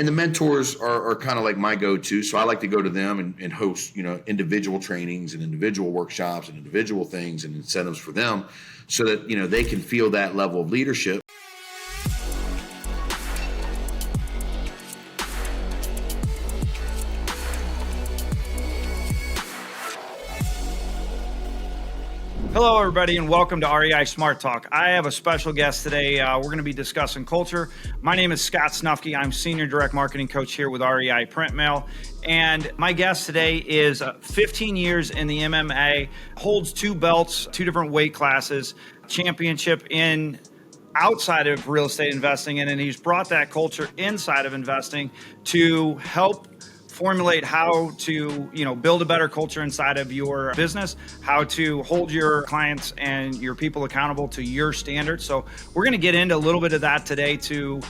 And the mentors are kind of like my go-to. So I like to go to them and host, individual trainings and individual workshops and individual things and incentives for them so that, they can feel that level of leadership. Hello, everybody, and welcome to REISmartTalk. I have a special guest today. We're going to be discussing culture. My name is Scott Snufke. I'm Senior Direct Marketing Coach here with REIPrintMail. And my guest today is 15 years in the MMA, holds 2 belts, 2 different weight classes, championship in outside of real estate investing, and then he's brought that culture inside of investing to help formulate how to, build a better culture inside of your business, how to hold your clients and your people accountable to your standards. So we're going to get into a little bit of that today to,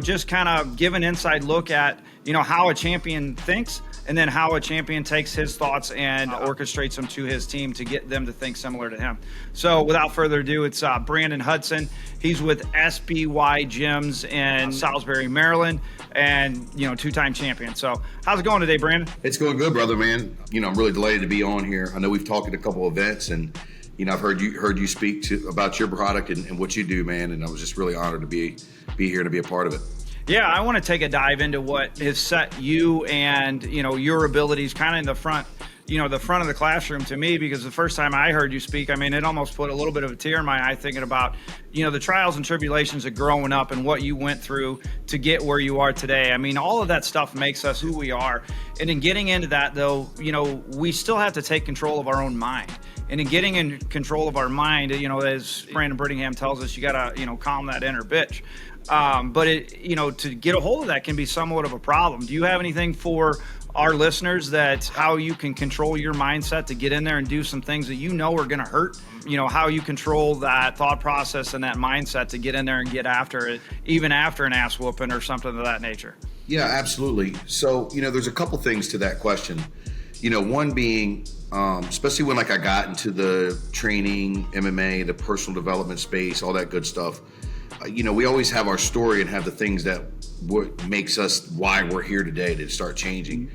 just kind of give an inside look at, how a champion thinks and then how a champion takes his thoughts and orchestrates them to his team to get them to think similar to him. So without further ado, it's Brandon Hudson. He's with SBY Gyms in Salisbury, Maryland, and 2-time champion. So how's it going today, Brandon? It's going good, brother, man. I'm really delighted to be on here. I know we've talked at a couple events, and I've heard you speak about your product and what you do, man. And I was just really honored to be here to be a part of it. Yeah, I want to take a dive into what has set you and your abilities kind of in the front. The front of the classroom to me, because the first time I heard you speak, it almost put a little bit of a tear in my eye thinking about, the trials and tribulations of growing up and what you went through to get where you are today. All of that stuff makes us who we are. And in getting into that, though, we still have to take control of our own mind. And in getting in control of our mind, as Brandon Brittingham tells us, you got to, calm that inner bitch. But to get a hold of that can be somewhat of a problem. Do you have anything for our listeners that how you can control your mindset to get in there and do some things that are going to hurt? How you control that thought process and that mindset to get in there and get after it, even after an ass whooping or something of that nature? Yeah, absolutely. So, there's a couple things to that question. One being, especially when I got into the training, MMA, the personal development space, all that good stuff. We always have our story and have the things that what makes us why we're here today to start changing.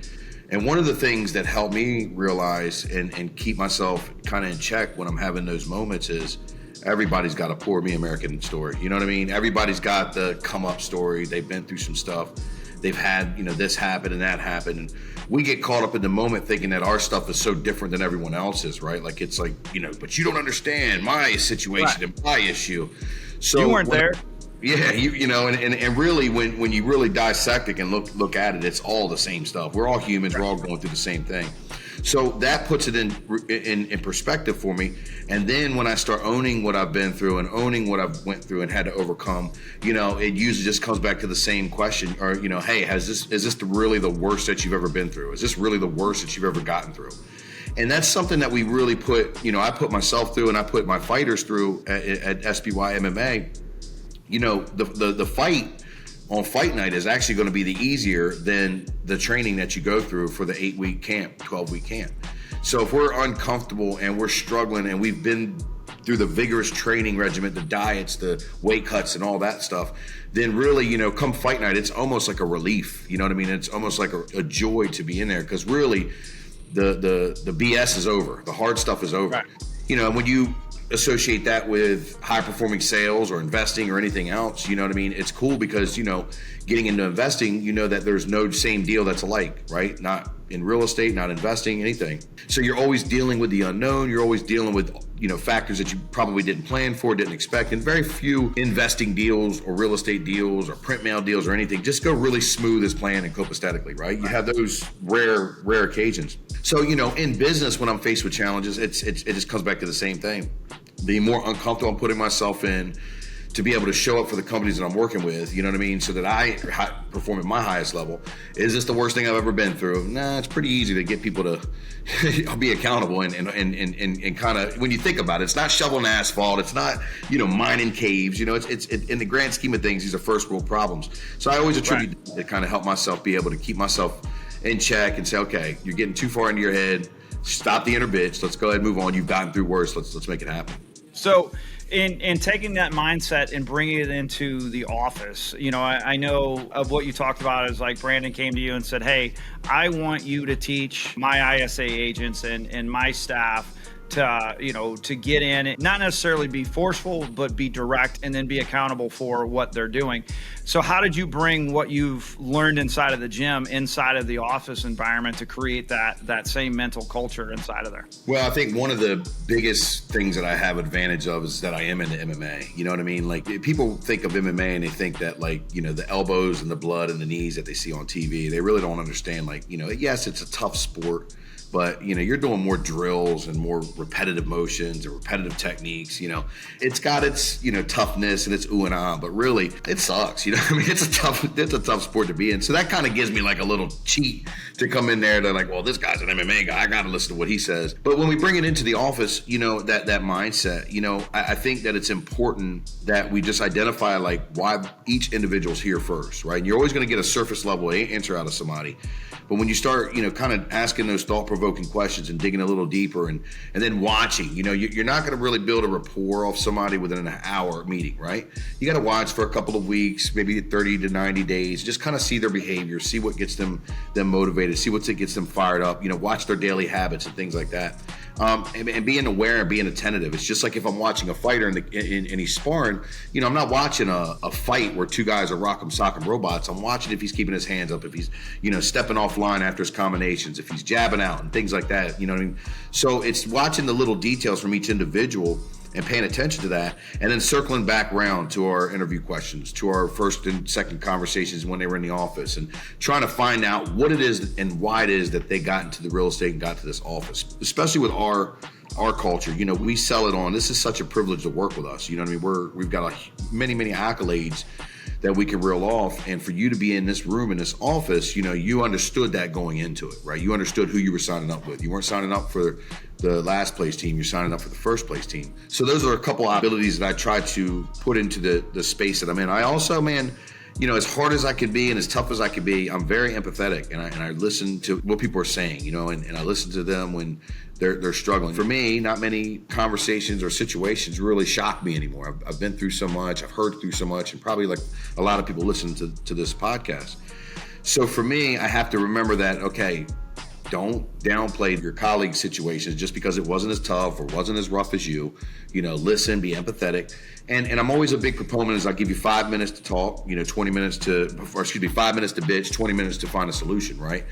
And one of the things that helped me realize and keep myself kind of in check when I'm having those moments is everybody's got a poor me American story. You know what I mean? Everybody's got the come up story. They've been through some stuff. They've had, this happen and that happened. And we get caught up in the moment thinking that our stuff is so different than everyone else's, right? But you don't understand my situation and my issue. So you weren't there. Yeah, and really when you really dissect it and look at it, it's all the same stuff. We're all humans. We're all going through the same thing. So that puts it in perspective for me. And then when I start owning what I've been through and owning what I've went through and had to overcome, it usually just comes back to the same question. Or hey, is this really the worst that you've ever been through? Is this really the worst that you've ever gotten through? And that's something that we really put, I put myself through and I put my fighters through at SBY MMA. The fight on fight night is actually going to be the easier than the training that you go through for the 8-week camp, 12-week camp. So if we're uncomfortable and we're struggling and we've been through the vigorous training regimen, the diets, the weight cuts and all that stuff, then really, come fight night, it's almost like a relief. You know what I mean? It's almost like a joy to be in there because really the BS is over. The hard stuff is over. Right. When you associate that with high performing sales or investing or anything else, it's cool because getting into investing, that there's no same deal that's alike, right? Not in real estate, not investing, anything. So you're always dealing with the unknown. You're always dealing with factors that you probably didn't plan for, didn't expect. And very few investing deals or real estate deals or print mail deals or anything just go really smooth as planned and copacetically, right? You have those rare occasions. So in business, when I'm faced with challenges, it just comes back to the same thing. The more uncomfortable I'm putting myself in to be able to show up for the companies that I'm working with, so that I perform at my highest level. Is this the worst thing I've ever been through? Nah, it's pretty easy to get people to be accountable and kind of, when you think about it, it's not shoveling asphalt, it's not, mining caves, it's in the grand scheme of things, these are first world problems. So I always attribute to kind of help myself be able to keep myself in check and say, okay, you're getting too far into your head, stop the inner bitch, let's go ahead and move on, you've gotten through worse, let's make it happen. So, And taking that mindset and bringing it into the office, I know of what you talked about is like Brandon came to you and said, hey, I want you to teach my ISA agents and my staff to get in, not necessarily be forceful, but be direct and then be accountable for what they're doing. So how did you bring what you've learned inside of the gym, inside of the office environment to create that same mental culture inside of there? Well, I think one of the biggest things that I have advantage of is that I am into MMA. You know what I mean? Like, people think of MMA and they think that, like, the elbows and the blood and the knees that they see on TV, they really don't understand, like, yes, it's a tough sport, but you're doing more drills and more repetitive motions and repetitive techniques. It's got its toughness and its ooh and ah, but really it sucks. I mean, it's a tough sport to be in. So that kind of gives me like a little cheat to come in there to, like, well, this guy's an MMA guy, I got to listen to what he says. But when we bring it into the office, that mindset, I think that it's important that we just identify like why each individual's here first, right? And you're always going to get a surface level answer out of somebody. But when you start, kind of asking those thought-provoking questions and digging a little deeper and then watching, you're not going to really build a rapport off somebody within an hour meeting, right? You got to watch for a couple of weeks, maybe 30 to 90 days, just kind of see their behavior, see what gets them motivated, see what gets them fired up, watch their daily habits and things like that. And being aware and being attentive. It's just like if I'm watching a fighter and he's sparring, I'm not watching a fight where two guys are rock'em sock'em robots. I'm watching if he's keeping his hands up, if he's, stepping offline after his combinations, if he's jabbing out and things like that. You know what I mean? So it's watching the little details from each individual and paying attention to that, and then circling back around to our interview questions, to our first and second conversations when they were in the office, and trying to find out what it is and why it is that they got into the real estate and got to this office, especially with our culture. We sell it on, this is such a privilege to work with us. You know what I mean? We've got many accolades that we can reel off. And for you to be in this room, in this office, you understood that going into it, right? You understood who you were signing up with. You weren't signing up for the last place team, you're signing up for the first place team. So those are a couple of abilities that I try to put into the space that I'm in. I also, man, as hard as I could be and as tough as I could be, I'm very empathetic, and I listen to what people are saying, and I listen to them when they're struggling. For me, not many conversations or situations really shock me anymore. I've been through so much, I've heard through so much, and probably like a lot of people listening to this podcast. So for me, I have to remember that, okay, don't downplay your colleagues' situations just because it wasn't as tough or wasn't as rough as you. Listen, be empathetic. And I'm always a big proponent is I'll give you 5 minutes to talk, 5 minutes to bitch, 20 minutes to find a solution, right?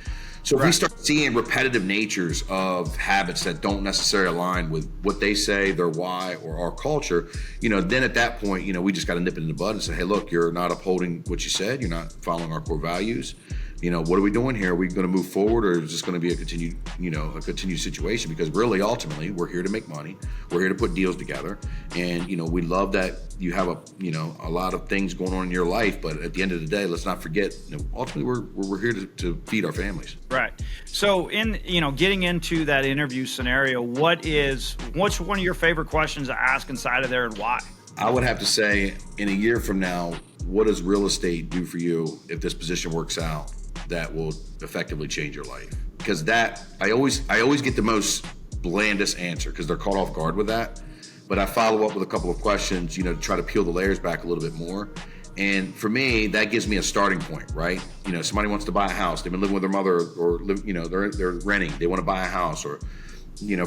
So if we start seeing repetitive natures of habits that don't necessarily align with what they say, their why, or our culture, then at that point, we just got to nip it in the bud and say, hey, look, you're not upholding what you said. You're not following our core values. What are we doing here? Are we going to move forward, or is this going to be a continued situation? Because really, ultimately, we're here to make money. We're here to put deals together. And, we love that you have a lot of things going on in your life. But at the end of the day, let's not forget, ultimately, we're here to feed our families. Right. So in, getting into that interview scenario, what's one of your favorite questions to ask inside of there, and why? I would have to say, in a year from now, what does real estate do for you if this position works out that will effectively change your life? Because that, I always get the most blandest answer because they're caught off guard with that. But I follow up with a couple of questions, to try to peel the layers back a little bit more. And for me, that gives me a starting point, right? Somebody wants to buy a house. They've been living with their mother, or they're renting. They want to buy a house, or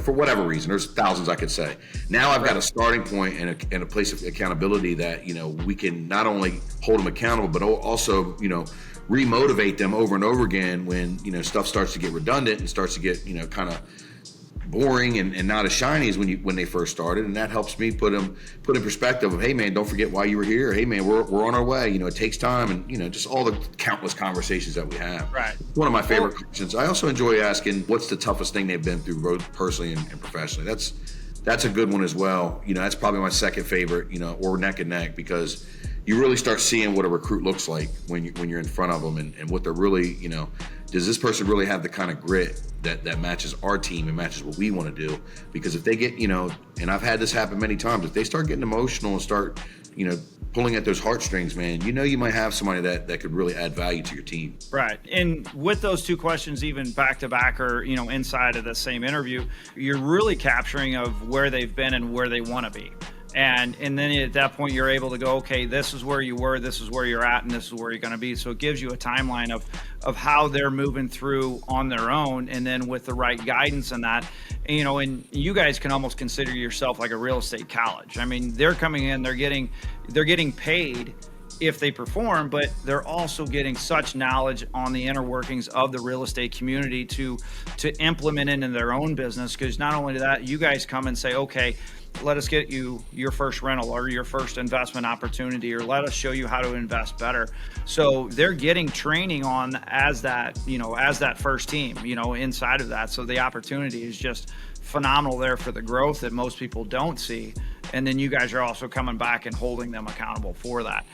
for whatever reason. There's thousands I could say. Now I've got a starting point and a place of accountability that, we can not only hold them accountable, but also, remotivate them over and over again when, stuff starts to get redundant and starts to get, kind of boring and not as shiny as when they first started. And that helps me put in perspective of, hey man, don't forget why you were here. Hey man, we're on our way. It takes time, and just all the countless conversations that we have. Right. One of my favorite questions. I also enjoy asking, what's the toughest thing they've been through, both personally and professionally? That's a good one as well. That's probably my second favorite, or neck and neck, because you really start seeing what a recruit looks like when you're in front of them, and what they're really, does this person really have the kind of grit that matches our team and matches what we want to do? Because if they get, and I've had this happen many times, if they start getting emotional and start, pulling at those heartstrings, man, you might have somebody that could really add value to your team. Right. And with those two questions, even back to back, or, inside of the same interview, you're really capturing of where they've been and where they want to be. And then at that point, you're able to go, okay, this is where you were, this is where you're at, and this is where you're going to be. So it gives you a timeline of how they're moving through on their own, and then with the right guidance and that, and you guys can almost consider yourself like a real estate college. I mean, they're coming in, they're getting paid if they perform, but they're also getting such knowledge on the inner workings of the real estate community to implement into their own business. Because not only that, you guys come and say, okay, let us get you your first rental or your first investment opportunity, or let us show you how to invest better. So they're getting training on as that first team, inside of that. So the opportunity is just phenomenal there for the growth that most people don't see. And then you guys are also coming back and holding them accountable for that.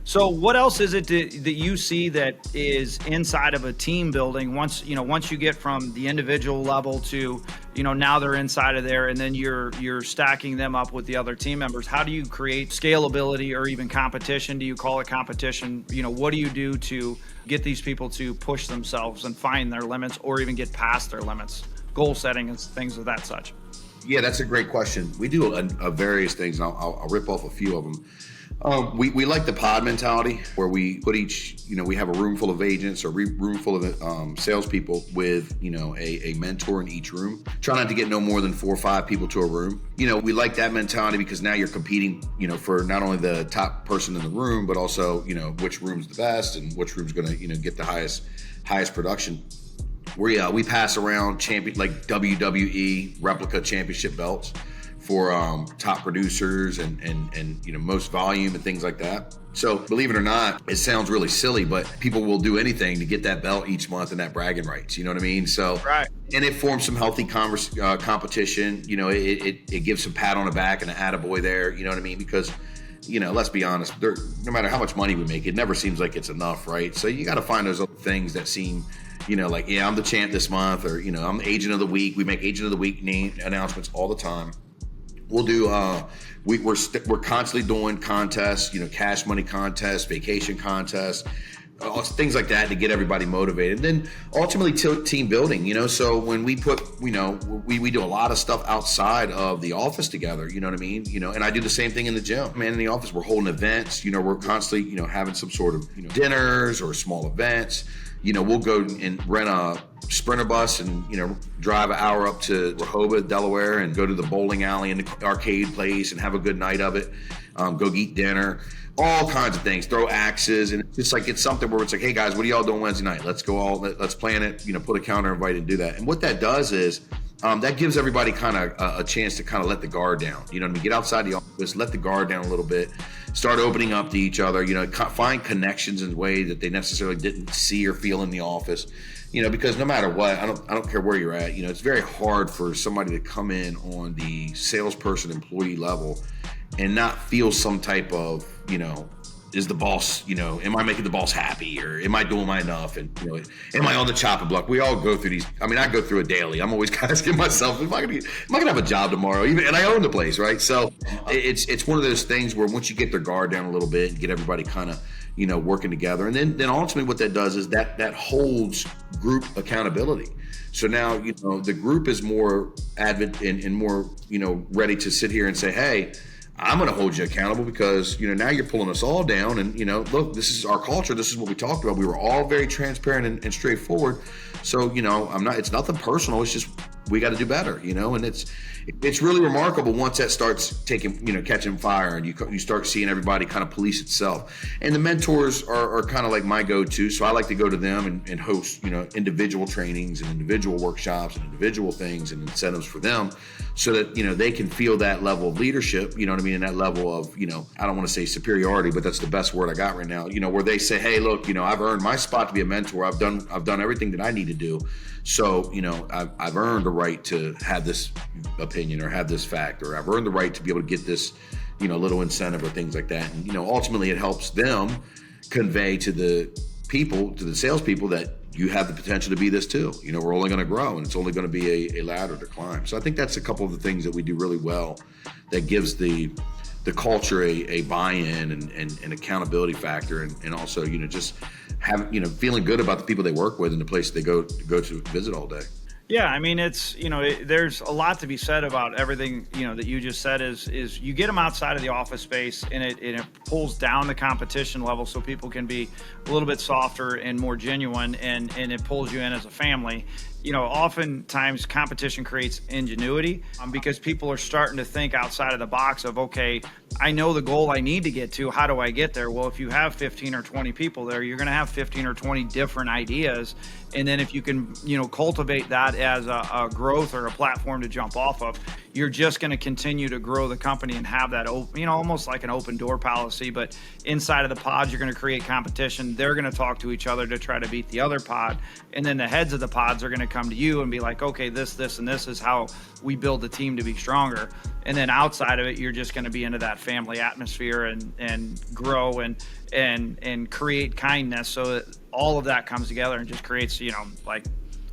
So what else is it that you see that is inside of a team building once you get from the individual level to, now they're inside of there, and then you're stacking them up with the other team members? How do you create scalability or even competition? Do you call it competition? What do you do to get these people to push themselves and find their limits or even get past their limits? Goal setting and things of that such. Yeah, that's a great question. We do a various things, and I'll rip off a few of them. We like the pod mentality, where we put we have a room full of agents or room full of salespeople with, a mentor in each room. Try not to get no more than 4 or 5 people to a room. We like that mentality because now you're competing, for not only the top person in the room, but also, which room's the best and which room's going to, get the highest production. We pass around like WWE replica championship belts for top producers and most volume and things like that. So believe it or not, it sounds really silly, but people will do anything to get that belt each month and that bragging rights. You know what I mean? So, right. And it forms some healthy competition. It gives some pat on the back and an attaboy there. You know what I mean? Because let's be honest, no matter how much money we make, it never seems like it's enough, right? So you got to find those other things that seem, like, yeah, I'm the champ this month, or I'm the agent of the week. We make agent of the week name announcements all the time. We'll do we're constantly doing contests, cash money contests, vacation contests, things like that to get everybody motivated. And then ultimately team building, so when we put, we do a lot of stuff outside of the office together, you know what I mean? And I do the same thing in the gym. Man, in the office, we're holding events, we're constantly, having some sort of, dinners or small events. We'll go and rent a Sprinter bus and, drive an hour up to Rehoboth, Delaware, and go to the bowling alley and the arcade place and have a good night of it. Go eat dinner, all kinds of things, throw axes. And it's something where it's like, hey guys, what are y'all doing Wednesday night? Let's go let's plan it, put a calendar invite and do that. And what that does is, that gives everybody kind of a chance to kind of let the guard down. You know what I mean? Get outside the office, let the guard down a little bit, start opening up to each other, find connections in ways that they necessarily didn't see or feel in the office. Because no matter what, I don't care where you're at, it's very hard for somebody to come in on the salesperson employee level and not feel some type of, is the boss, am I making the boss happy, or am I doing my enough? And, am I on the chopping block? We all go through these. I mean, I go through it daily. I'm always asking myself, am I gonna have a job tomorrow? And I own the place, right? So it's one of those things where once you get their guard down a little bit and get everybody kind of, working together. And then ultimately what that does is that holds group accountability. So now, the group is more avid and more, ready to sit here and say, hey, I'm going to hold you accountable because, now you're pulling us all down and, look, this is our culture. This is what we talked about. We were all very transparent and straightforward. So, it's nothing personal. It's just, we got to do better, and it's really remarkable once that starts catching fire and you start seeing everybody kind of police itself. And the mentors are kind of like my go-to. So I like to go to them and host, individual trainings and individual workshops and individual things and incentives for them so that, they can feel that level of leadership, and that level of, I don't want to say superiority, but that's the best word I got right now, where they say, hey, look, I've earned my spot to be a mentor. I've done everything that I need to do. So, I've earned the right to have this opinion or have this fact, or I've earned the right to be able to get this, little incentive or things like that. And, ultimately it helps them convey to the salespeople that you have the potential to be this too. We're only going to grow and it's only going to be a ladder to climb. So I think that's a couple of the things that we do really well that gives the culture a buy-in and accountability factor, and also, just have, feeling good about the people they work with and the place they go to visit all day. Yeah, I mean, it's, there's a lot to be said about everything, that you just said is you get them outside of the office space and it pulls down the competition level so people can be a little bit softer and more genuine, and it pulls you in as a family. Oftentimes competition creates ingenuity, because people are starting to think outside of the box of, okay, I know the goal I need to get to. How do I get there? Well, if you have 15 or 20 people there, you're going to have 15 or 20 different ideas. And then if you can, cultivate that as a growth or a platform to jump off of, you're just going to continue to grow the company and have that, almost like an open door policy. But inside of the pods, you're going to create competition. They're going to talk to each other to try to beat the other pod. And then the heads of the pods are going to come to you and be like, okay, this, and this is how we build the team to be stronger. And then outside of it, you're just going to be into that family atmosphere and grow and create kindness. So that all of that comes together and just creates, like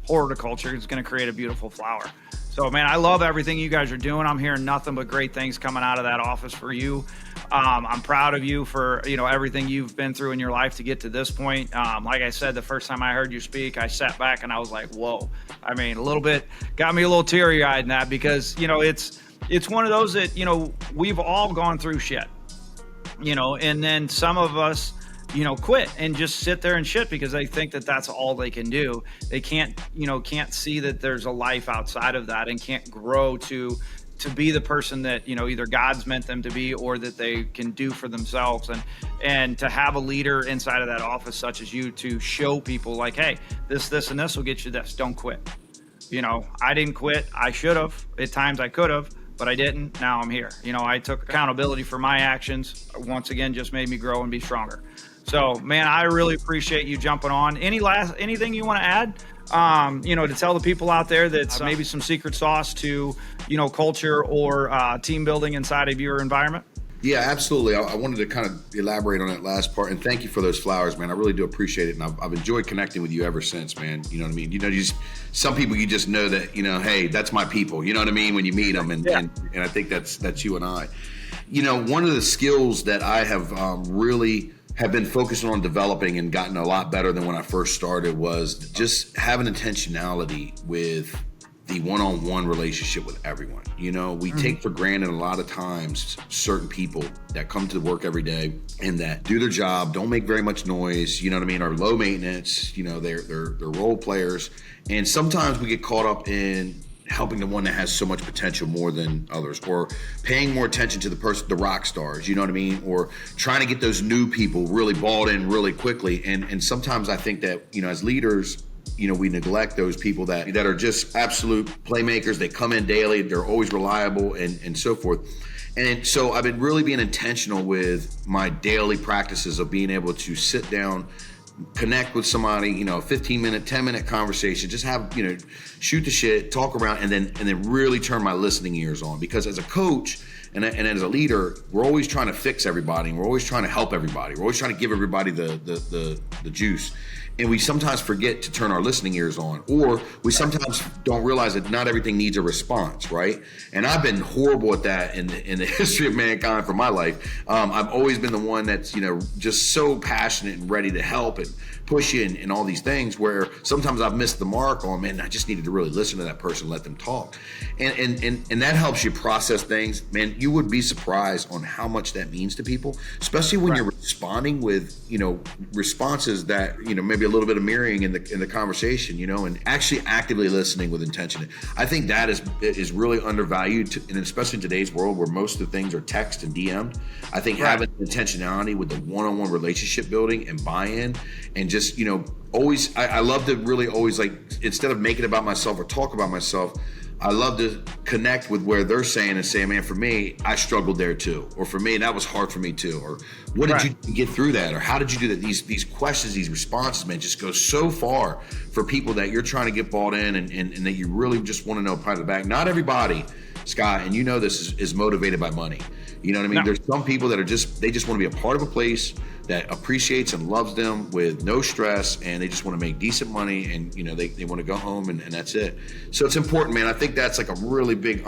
horticulture. It's going to create a beautiful flower. So, man, I love everything you guys are doing. I'm hearing nothing but great things coming out of that office for you. I'm proud of you for, everything you've been through in your life to get to this point. Like I said, the first time I heard you speak, I sat back and I was like, whoa. I mean, a little bit, got me a little teary-eyed in that because, it's one of those that, we've all gone through shit, and then some of us, quit and just sit there and shit because they think that that's all they can do. They can't see that there's a life outside of that and can't grow to be the person that, either God's meant them to be or that they can do for themselves. And to have a leader inside of that office, such as you, to show people like, hey, this, and this will get you this. Don't quit. I didn't quit. I should have. At times I could have, but I didn't. Now I'm here. I took accountability for my actions. Once again, just made me grow and be stronger. So, man, I really appreciate you jumping on. Anything you want to add, to tell the people out there that's maybe some secret sauce to, culture or team building inside of your environment? Yeah, absolutely. I wanted to kind of elaborate on that last part, and thank you for those flowers, man. I really do appreciate it, and I've enjoyed connecting with you ever since, man. You know what I mean? Some people you just know that, hey, that's my people. You know what I mean? When you meet them, and I think that's you and I. One of the skills that I have really have been focusing on developing and gotten a lot better than when I first started was just having intentionality with the one-on-one relationship with everyone. We take for granted a lot of times certain people that come to work every day and that do their job, don't make very much noise, are low maintenance, they're role players. And sometimes we get caught up in helping the one that has so much potential more than others, or paying more attention to the rock stars, or trying to get those new people really balled in really quickly. And sometimes I think that, as leaders, we neglect those people that are just absolute playmakers. They come in daily, they're always reliable and so forth. And so I've been really being intentional with my daily practices of being able to sit down, connect with somebody, 15-minute, 10-minute conversation, just have, shoot the shit, talk around, and then really turn my listening ears on. Because as a coach and as a leader, we're always trying to fix everybody, and we're always trying to help everybody. We're always trying to give everybody the juice. And we sometimes forget to turn our listening ears on, or we sometimes don't realize that not everything needs a response, right? And I've been horrible at that in the history of mankind for my life. I've always been the one that's, just so passionate and ready to help and push you and all these things, where sometimes I've missed the mark on, man, I just needed to really listen to that person, let them talk. And that helps you process things. Man, you would be surprised on how much that means to people, especially when you're responding with, responses that, maybe a little bit of mirroring in the conversation, and actually actively listening with intention. I think that is really undervalued, and especially in today's world where most of the things are text and DM'd. I think having intentionality with the one-on-one relationship building and buy-in, and just, always, I love to really always, like, instead of making it about myself or talk about myself, I love to connect with where they're saying and say, man, for me, I struggled there too. Or for me, that was hard for me too. Or what did you get through that? Or how did you do that? These questions, these responses, man, just go so far for people that you're trying to get bought in and that you really just want to know part of the back. Not everybody, Scott, and this is motivated by money. You know what I mean? No. There's some people that are they just want to be a part of a place. that appreciates and loves them with no stress, and they just want to make decent money, and they want to go home, and that's it. So it's important, man. I think that's like a really big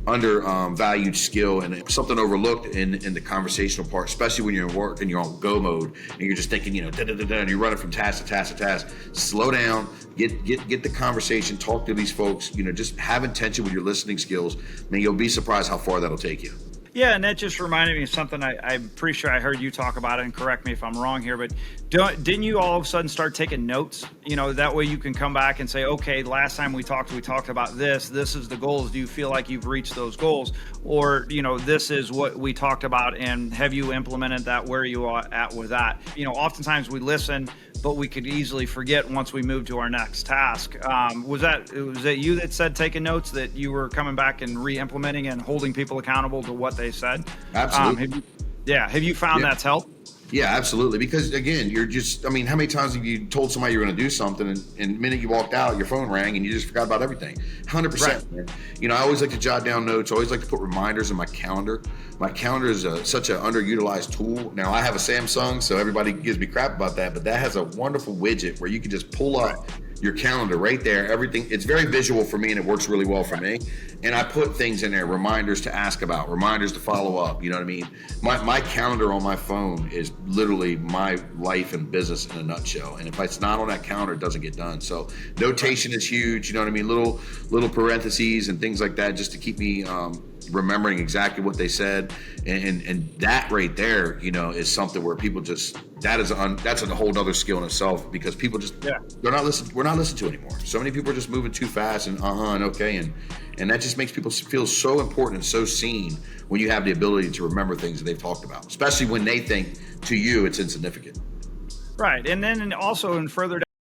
valued skill, and something overlooked in the conversational part, especially when you're in work and you're on go mode and you're just thinking, and you're running from task to task to task. Slow down, get the conversation, talk to these folks, just have intention with your listening skills. Man, you'll be surprised how far that'll take you. Yeah, and that just reminded me of something I'm pretty sure I heard you talk about it, and correct me if I'm wrong here, but didn't you all of a sudden start taking notes? That way you can come back and say, okay, last time we talked about this is the goals. Do you feel like you've reached those goals? Or, this is what we talked about, and have you implemented that? Where you are at with that? Oftentimes we listen, but we could easily forget once we move to our next task. Was that you that said taking notes, that you were coming back and re-implementing and holding people accountable to what they said? Absolutely. Have you found that's helped? Yeah, absolutely. Because again, how many times have you told somebody you're going to do something, and the minute you walked out, your phone rang and you just forgot about everything? 100%. Right. I always like to jot down notes. I always like to put reminders in my calendar. My calendar is such an underutilized tool. Now, I have a Samsung, so everybody gives me crap about that, but that has a wonderful widget where you can just pull up your calendar right there. Everything, it's very visual for me, and it works really well for me. And I put things in there, reminders to ask about, reminders to follow up. You know what I mean? My calendar on my phone is literally my life and business in a nutshell. And if it's not on that calendar, it doesn't get done. So notation is huge. You know what I mean? Little parentheses and things like that, just to keep me remembering exactly what they said. And that right there, is something where people that's a whole other skill in itself, because people we're not listened to anymore. So many people are just moving too fast and and okay, and that just makes people feel so important and so seen when you have the ability to remember things that they've talked about, especially when they think to you it's insignificant. Right. And then also in further